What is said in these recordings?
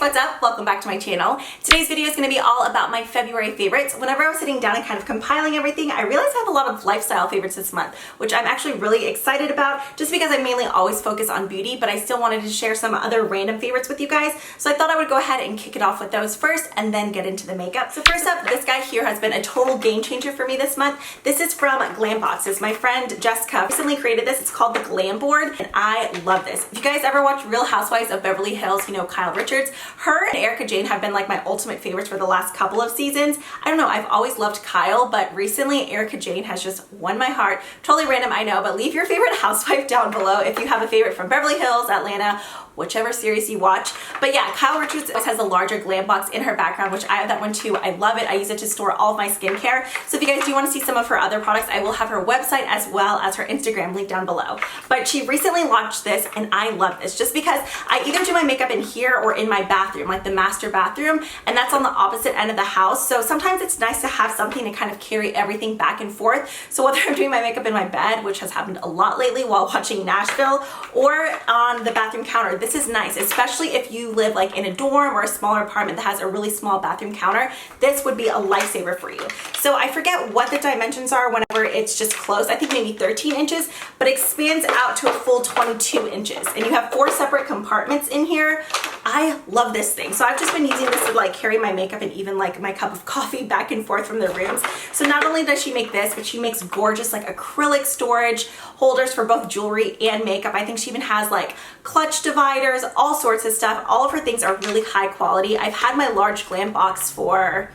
what's up? Welcome back to my channel. Today's video is going to be all about my February favorites. Whenever I was sitting down and kind of compiling everything, I realized I have a lot of lifestyle favorites this month, which I'm actually really excited about just because I mainly always focus on beauty, but I still wanted to share some other random favorites with you guys. So I thought I would go ahead and kick it off with those first and then get into the makeup. So first up, this guy here has been a total game changer for me this month. This is from Glambox. My friend Jessica recently created this. It's called the Glam Board and I love this. If you guys ever watch Real Housewives of Beverly Hills, you know Kyle Richards, her and Erica Jane have been like my ultimate favorites for the last couple of seasons. I don't know, I've always loved Kyle, but recently Erica Jane has just won my heart. Totally random, I know, but leave your favorite housewife down below if you have a favorite from Beverly Hills, Atlanta, whichever series you watch. But yeah, Kyle Richards always has a larger glam box in her background, which I have that one too. I love it. I use it to store all of my skincare. So if you guys do want to see some of her other products, I will have her website as well as her Instagram link down below. But she recently launched this and I love this just because I either do my makeup in here or in my bathroom, like the master bathroom, and that's on the opposite end of the house. So sometimes it's nice to have something to kind of carry everything back and forth. So whether I'm doing my makeup in my bed, which has happened a lot lately while watching Nashville, or on the bathroom counter, this is nice, especially if you live like in a dorm or a smaller apartment that has a really small bathroom counter. This would be a lifesaver for you. So I forget what the dimensions are whenever it's just closed. I think maybe 13 inches, but expands out to a full 22 inches. And you have 4 separate compartments in here. I love this thing. So I've just been using this to like carry my makeup and even like my cup of coffee back and forth from the rooms. So not only does she make this, but she makes gorgeous like acrylic storage holders for both jewelry and makeup. I think she even has like clutch dividers, all sorts of stuff. All of her things are really high quality. I've had my large glam box for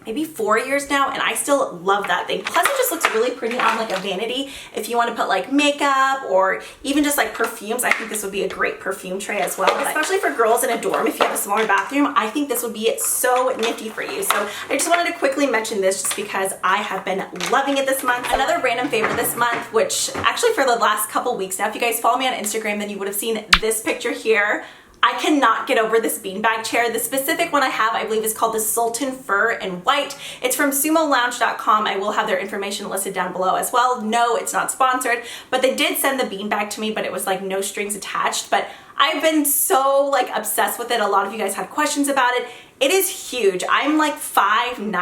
maybe 4 years now and I still love that thing. Plus it just looks really pretty on like a vanity. If you want to put like makeup or even just like perfumes, I think this would be a great perfume tray as well. Especially for girls in a dorm, if you have a smaller bathroom, I think this would be so nifty for you. So I just wanted to quickly mention this just because I have been loving it this month. Another random favorite this month, which actually for the last couple weeks now, if you guys follow me on Instagram, then you would have seen this picture here. I cannot get over this beanbag chair. The specific one I have, I believe, is called the Sultan Fur in white. It's from sumolounge.com. I will have their information listed down below as well. No, it's not sponsored, but they did send the beanbag to me, but it was like no strings attached. But I've been so like obsessed with it. A lot of you guys had questions about it. It is huge. I'm like 5'9.5".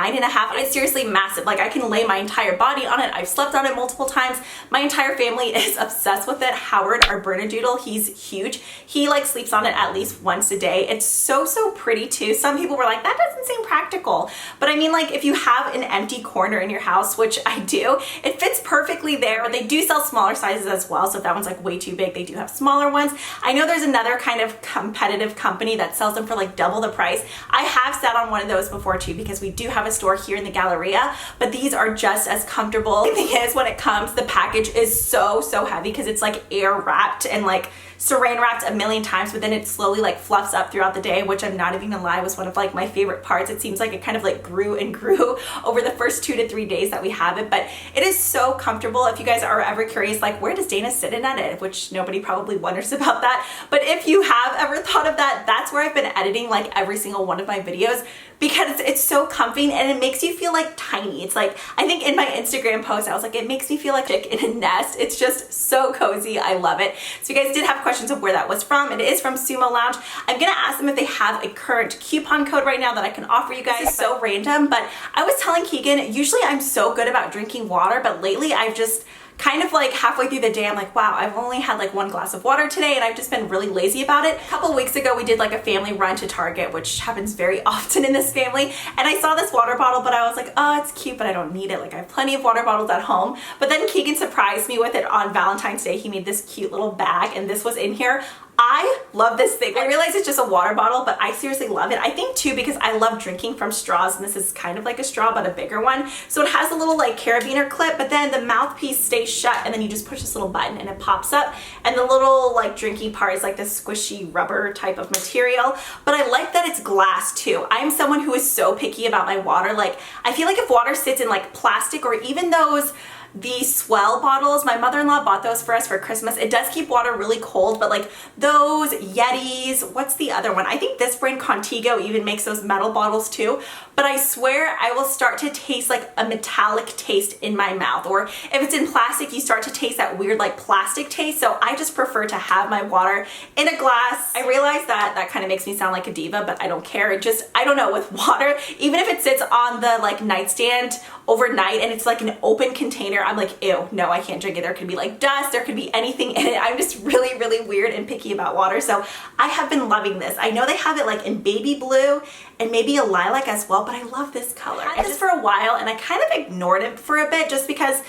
It's seriously massive. Like I can lay my entire body on it. I've slept on it multiple times. My entire family is obsessed with it. Howard, our Bernedoodle, he's huge. He like sleeps on it at least once a day. It's so pretty too. Some people were like, that doesn't seem practical. But I mean, like if you have an empty corner in your house, which I do, it fits perfectly there. But they do sell smaller sizes as well. So if that one's like way too big, they do have smaller ones. I know there's another kind of competitive company that sells them for like double the price. I have sat on one of those before too because we do have a store here in the Galleria, but these are just as comfortable. The thing is, when it comes, the package is so heavy because it's like air wrapped and like saran wrapped a million times, but then it slowly like fluffs up throughout the day, which I'm not even gonna lie was one of like my favorite parts. It seems like it kind of like grew and grew over the first 2 to 3 days that we have it, but it is so comfortable. If you guys are ever curious, like where does Dana sit in at it, which nobody probably wonders about that, but if you have ever thought of that, that's where I've been editing like every single one of my videos because it's so comfy and it makes you feel like tiny. It's like, I think in my Instagram post, I was like, it makes me feel like a chick in a nest. It's just so cozy. I love it. So you guys did have questions of where that was from. It is from Sumo Lounge. I'm gonna ask them if they have a current coupon code right now that I can offer you guys. It's so random, but I was telling Keegan, usually I'm so good about drinking water, but lately I've just kind of like halfway through the day, I'm like, wow, I've only had like 1 glass of water today and I've just been really lazy about it. A couple weeks ago, we did like a family run to Target, which happens very often in this family. And I saw this water bottle, but I was like, oh, it's cute, but I don't need it. Like I have plenty of water bottles at home. But then Keegan surprised me with it on Valentine's Day. He made this cute little bag and this was in here. I love this thing. I realize it's just a water bottle, but I seriously love it. I think too because I love drinking from straws and this is kind of like a straw but a bigger one. So it has a little like carabiner clip, but then the mouthpiece stays shut and then you just push this little button and it pops up and the little like drinking part is like this squishy rubber type of material. But I like that it's glass too. I'm someone who is so picky about my water. Like I feel like if water sits in like plastic or even those the Swell bottles. My mother-in-law bought those for us for Christmas. It does keep water really cold, but like those, Yetis, what's the other one? I think this brand Contigo even makes those metal bottles too. But I swear I will start to taste like a metallic taste in my mouth. Or if it's in plastic, you start to taste that weird like plastic taste. So I just prefer to have my water in a glass. I realize that kind of makes me sound like a diva, but I don't care. It just, I don't know, with water, even if it sits on the like nightstand overnight and it's like an open container, I'm like, ew, no, I can't drink it. There could be like dust, there could be anything in it. I'm just really, really weird and picky about water. So I have been loving this. I know they have it like in baby blue and maybe a lilac as well, but I love this color. I had this for a while and I kind of ignored it for a bit just because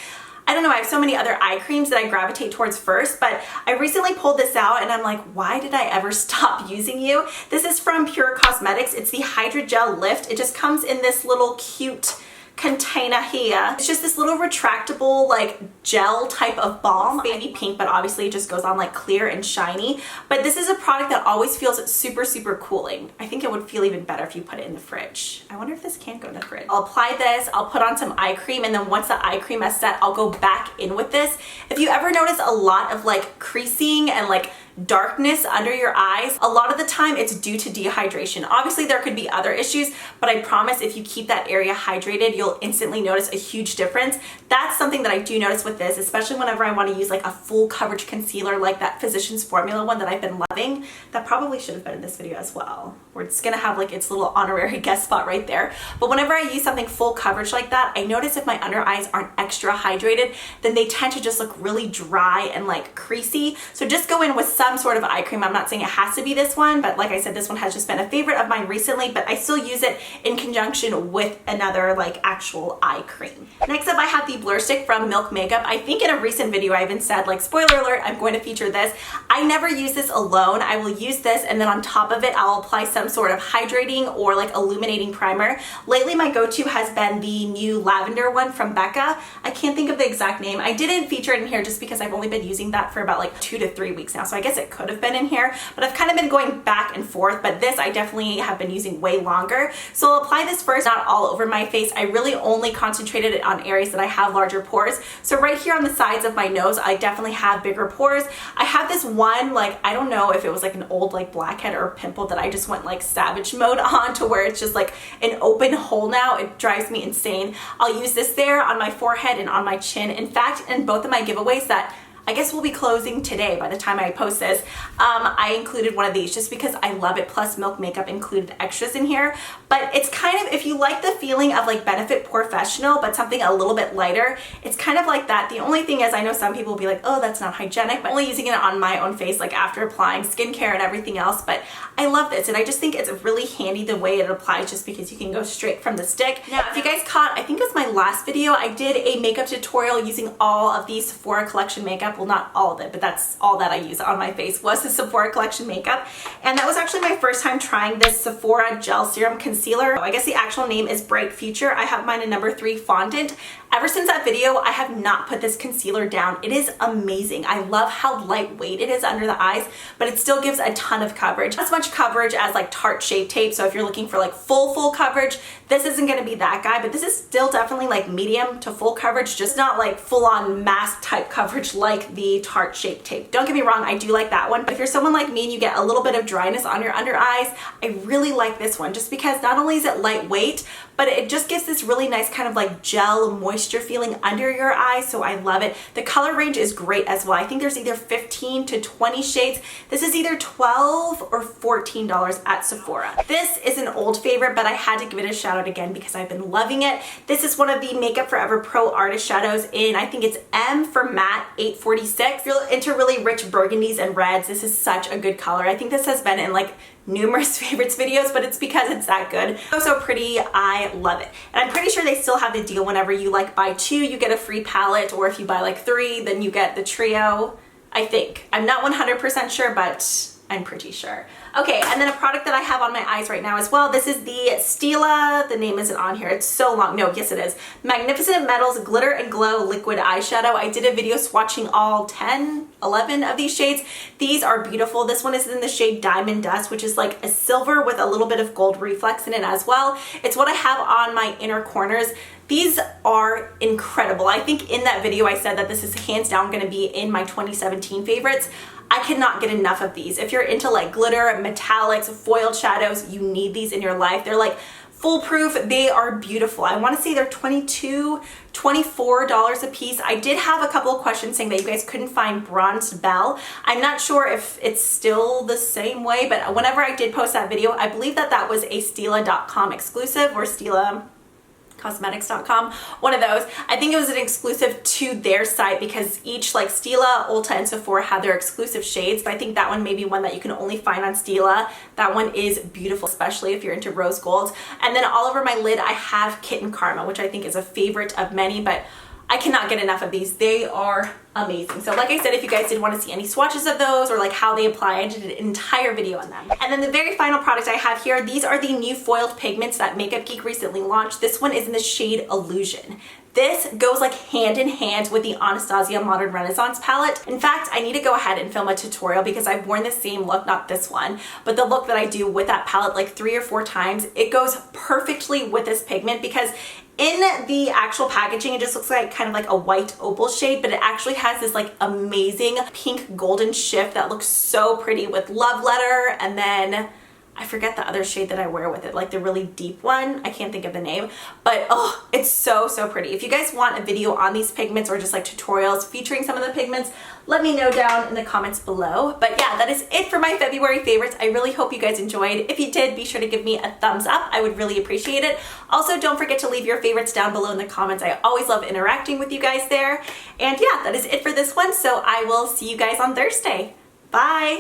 I don't know, I have so many other eye creams that I gravitate towards first, but I recently pulled this out and I'm like, why did I ever stop using you? This is from Pure Cosmetics. It's the Hydrogel Lift. It just comes in this little cute container here. It's just this little retractable like gel type of balm. Baby pink, but obviously it just goes on like clear and shiny. But this is a product that always feels super, super cooling. I think it would feel even better if you put it in the fridge. I wonder if this can go in the fridge. I'll apply this, I'll put on some eye cream, and then once the eye cream is set, I'll go back in with this. If you ever notice a lot of like creasing and like darkness under your eyes, a lot of the time it's due to dehydration. Obviously there could be other issues, but I promise if you keep that area hydrated, you'll instantly notice a huge difference. That's something that I do notice with this, especially whenever I want to use like a full coverage concealer like that Physicians Formula one that I've been loving. That probably should have been in this video as well, where it's gonna have like its little honorary guest spot right there. But whenever I use something full coverage like that, I notice if my under eyes aren't extra hydrated, then they tend to just look really dry and like creasy. So just go in with some sort of eye cream. I'm not saying it has to be this one, but like I said, this one has just been a favorite of mine recently, but I still use it in conjunction with another like actual eye cream. Next up, I have the Blur Stick from Milk Makeup. I think in a recent video I even said, like, spoiler alert, I'm going to feature this. I never use this alone. I will use this and then on top of it, I'll apply some sort of hydrating or like illuminating primer. Lately, my go-to has been the new lavender one from Becca. I can't think of the exact name. I didn't feature it in here just because I've only been using that for about like 2 to 3 weeks now, so I guess it could have been in here, but I've kind of been going back and forth, but this I definitely have been using way longer. So I'll apply this first, not all over my face. I really only concentrated it on areas that I have larger pores. So right here on the sides of my nose, I definitely have bigger pores. I have this one, like, I don't know if it was like an old like blackhead or pimple that I just went like savage mode on to where it's just like an open hole now. It drives me insane. I'll use this there on my forehead and on my chin. In fact, in both of my giveaways that I guess we'll be closing today by the time I post this, I included one of these just because I love it, plus Milk Makeup included extras in here. But it's kind of, if you like the feeling of like Benefit Professional, but something a little bit lighter, it's kind of like that. The only thing is, I know some people will be like, oh, that's not hygienic, but I'm only using it on my own face, like after applying skincare and everything else. But I love this, and I just think it's really handy the way it applies, just because you can go straight from the stick. Now, if you guys caught, I think it was my last video, I did a makeup tutorial using all of the Sephora collection makeup. Well, not all of it, but that's all that I use on my face was the Sephora collection makeup. And that was actually my first time trying this Sephora Gel Serum Concealer. I guess the actual name is Bright Future. I have mine in number 3 fondant. Ever since that video, I have not put this concealer down. It is amazing. I love how lightweight it is under the eyes, but it still gives a ton of coverage. Not as much coverage as like Tarte Shape Tape, so if you're looking for like full coverage, this isn't gonna be that guy, but this is still definitely like medium to full coverage, just not like full-on mask type coverage like the Tarte Shape Tape. Don't get me wrong, I do like that one, but if you're someone like me and you get a little bit of dryness on your under eyes, I really like this one, just because not only is it lightweight, but it just gives this really nice kind of like gel moisture feeling under your eyes, so I love it. The color range is great as well. I think there's either 15 to 20 shades. This is either $12 or $14 at Sephora. This is an old favorite, but I had to give it a shout out again because I've been loving it. This is one of the Makeup Forever Pro Artist Shadows in, I think it's M for Matte 846. If you're into really rich burgundies and reds, this is such a good color. I think this has been in like numerous favorites videos, but it's because it's that good. So pretty, I love it. And I'm pretty sure they still have the deal whenever you like buy 2, you get a free palette, or if you buy like 3, then you get the trio, I think. I'm not 100% sure, but I'm pretty sure. Okay, and then a product that I have on my eyes right now as well. This is the Stila, the name isn't on here, it's so long. No, yes it is. Magnificent Metals Glitter and Glow Liquid Eyeshadow. I did a video swatching all 10, 11 of these shades. These are beautiful. This one is in the shade Diamond Dust, which is like a silver with a little bit of gold reflex in it as well. It's what I have on my inner corners. These are incredible. I think in that video I said that this is hands down gonna be in my 2017 favorites. I cannot get enough of these. If you're into like glitter, metallics, foiled shadows, you need these in your life. They're like foolproof. They are beautiful. I want to say they're $22, $24 a piece. I did have a couple of questions saying that you guys couldn't find Bronzed Belle. I'm not sure if it's still the same way, but whenever I did post that video, I believe that that was a Stila.com exclusive, or Stila cosmetics.com, one of those. I think it was an exclusive to their site because each like Stila, Ulta, and Sephora had their exclusive shades, but I think that one may be one that you can only find on Stila. That one is beautiful, especially if you're into rose gold. And then all over my lid I have Kitten Karma, which I think is a favorite of many, but I cannot get enough of these. They are amazing. So like I said, if you guys did want to see any swatches of those or like how they apply, I did an entire video on them. And then the very final product I have here, these are the new foiled pigments that Makeup Geek recently launched. This one is in the shade Illusion. This goes like hand in hand with the Anastasia Modern Renaissance palette. In fact, I need to go ahead and film a tutorial because I've worn the same look, not this one, but the look that I do with that palette like 3 or 4 times. It goes perfectly with this pigment because in the actual packaging, it just looks like kind of like a white opal shade, but it actually has this like amazing pink golden shift that looks so pretty with Love Letter, and then I forget the other shade that I wear with it, like the really deep one. I can't think of the name, but oh, it's so, so pretty. If you guys want a video on these pigments or just like tutorials featuring some of the pigments, let me know down in the comments below. But yeah, that is it for my February favorites. I really hope you guys enjoyed. If you did, be sure to give me a thumbs up. I would really appreciate it. Also, don't forget to leave your favorites down below in the comments. I always love interacting with you guys there. And yeah, that is it for this one. So I will see you guys on Thursday. Bye.